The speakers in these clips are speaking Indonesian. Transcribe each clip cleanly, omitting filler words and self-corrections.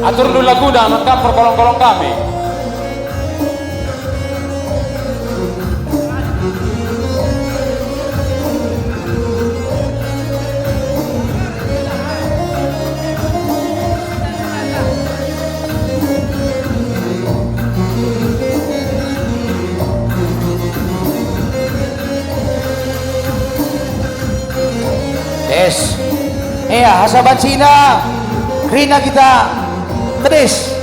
Atur dulu lagu dan amankan perkolong-kolong kami. Des, hasaban Cina, Rina kita, Des.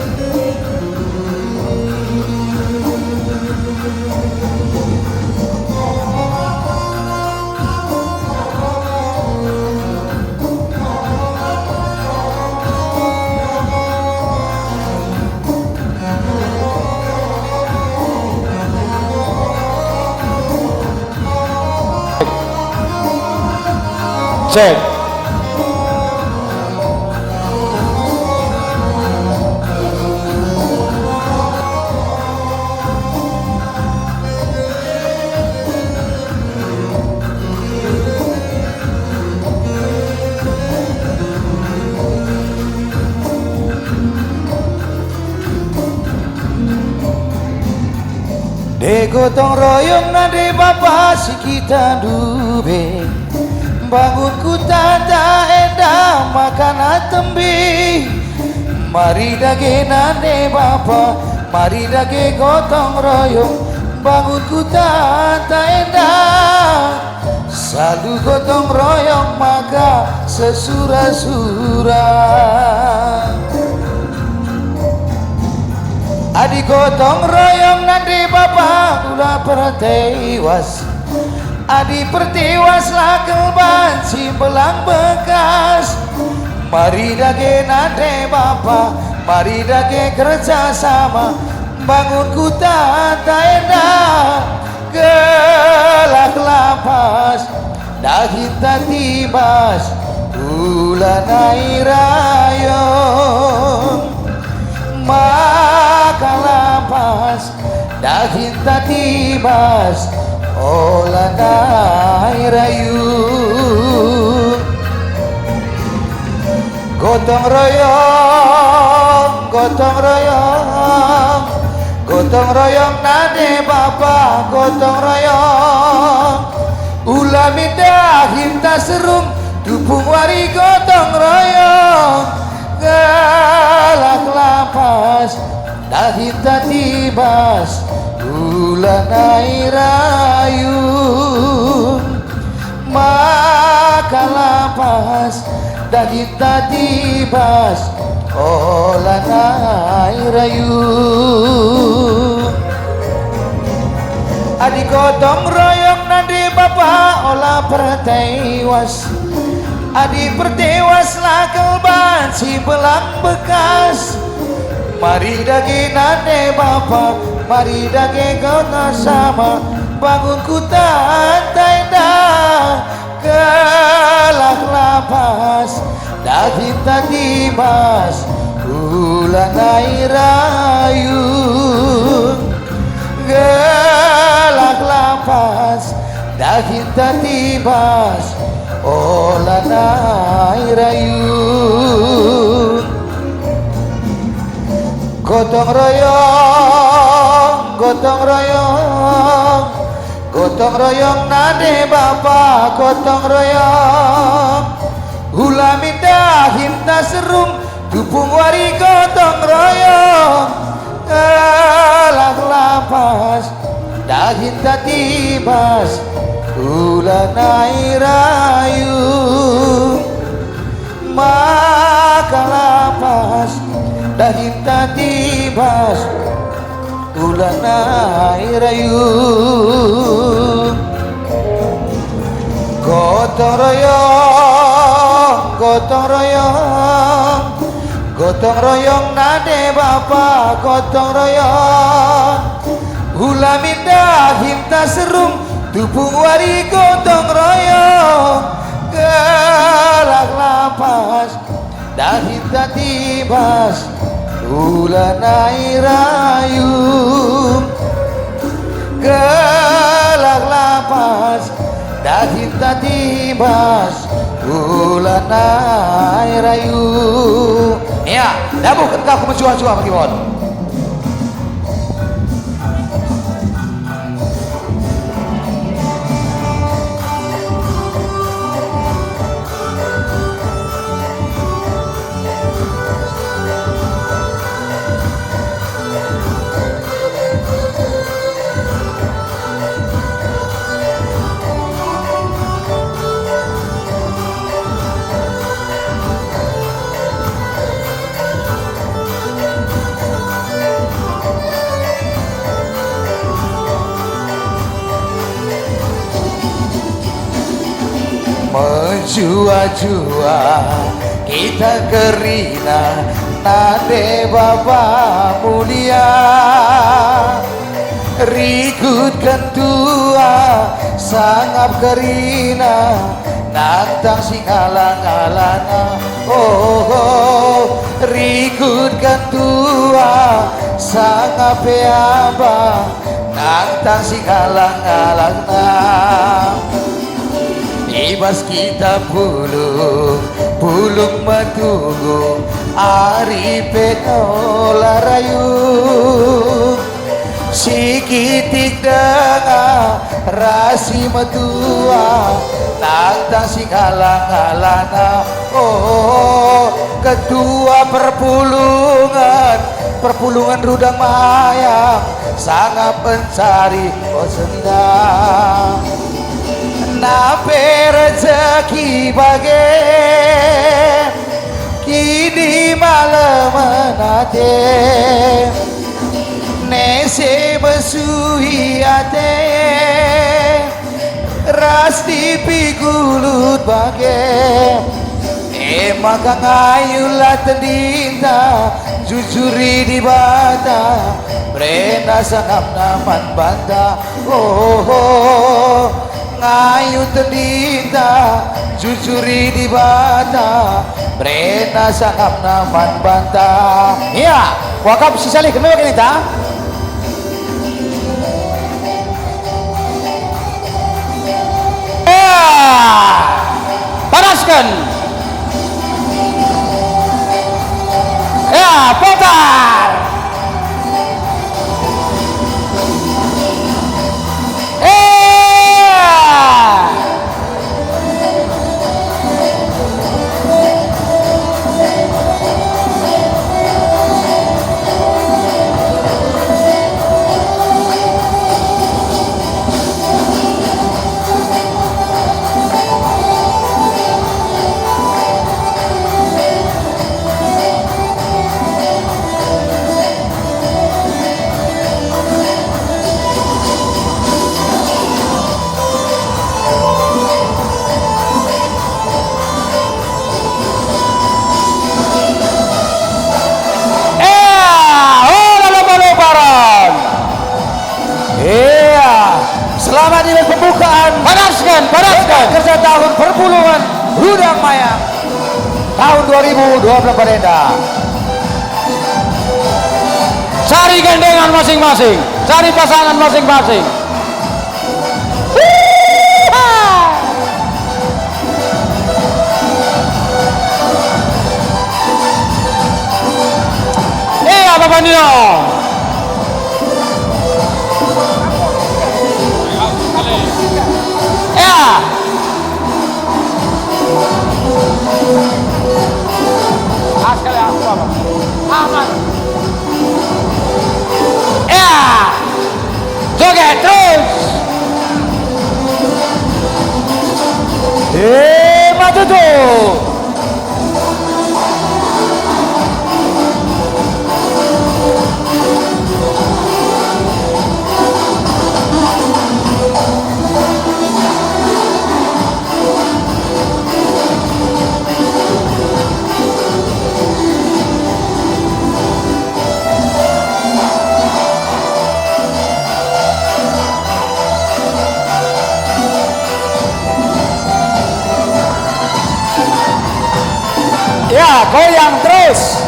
Cek. De gotong royong nade bapak si kita dube, bangun ku tata eda makan atembi. Mari dage nade bapak, mari dage gotong royong, bangun ku tata eda. Selalu gotong royong maka sesura-sura. Adi gotong royong nanti bapak ulah pertewas, adi pertewas lakel banci belang bekas. Mari dage nanti bapak, mari dage kerja sama, bangun ku tata endah gelak lapas, daging tibas ulah nairayong. Maka lapas daging tibas olah rayu. Gotong royong, gotong royong, gotong royong nade bapak, gotong royong. Ulah mindah hinta serung dupung wari gotong royong. Galak lapas daging tibas ulah nairayu. Maka lapas daging tibas olah nairayu. Adi gotong royong nadi bapak olah pertewas, adi pertewas lakel banci belang bekas. Mari dage nade bapak, mari dage gotong sama, bangun ku tata endah gelak lapas daging tibas ulah nairayu. Gelak lapas daging tibas olah nairayu. Gotong royong, gotong royong, gotong royong nade bapak, gotong royong. Hula mindah hinta serung dupung wari gotong royong. Gelak lapas daging tibas ulah nairayu. Maka lapas daging tibas ulah nairayu. Gotong royong, gotong royong, gotong royong nade bapak, gotong royong. Hula mindah hinta serung dupung wari gotong royong. Gelak lapas daging tibas ulah nairayu. Gelak lapas daging tibas ulah nairayu. Iya, dabuh ketika aku mencuah-cuah bagi pohon. Menjua-jua kita kerina nade baba mulia rikut kentua sangap kerina nantang singalang-alana oh rikut kentua sangap peaba nantang singalang-alana. Ibas kita pulung menunggu ari penola rayu sikitik dengar rasi metua nantang singalang-alana oh ketua perpulungan Rudang Mayang sangat pencari senang nape rezeki bagai kini malam menate nese besuhi ate ras dipigulut bagai maka ngayulah tendinta jujuri di bata brenda sangam naman banta oh ngayu tendita jujuri di bata brenda sangam naman banta iya wakap sisali kenapa kita panaskan ya putar selamat di pembukaan panaskan kerja tahun perpulungan Rudang Mayang tahun 2024 Brenda cari gandengan masing-masing cari pasangan masing-masing Bapak Nino ya sekali aku Bapak aman ya joget terus maju tuh ya goyang terus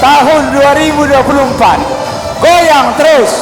tahun 2024 goyang terus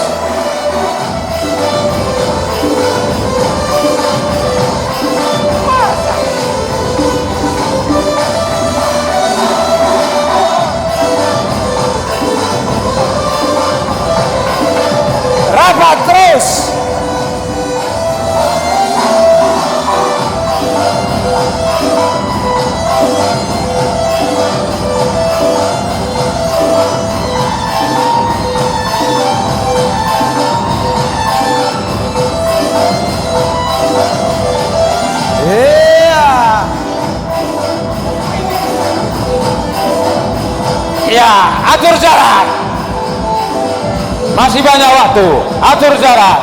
Ya, atur jarak. Masih banyak waktu. Atur jarak.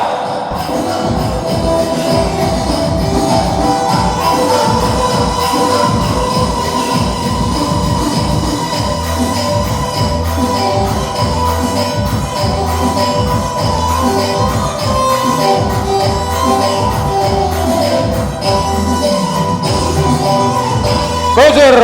Kujur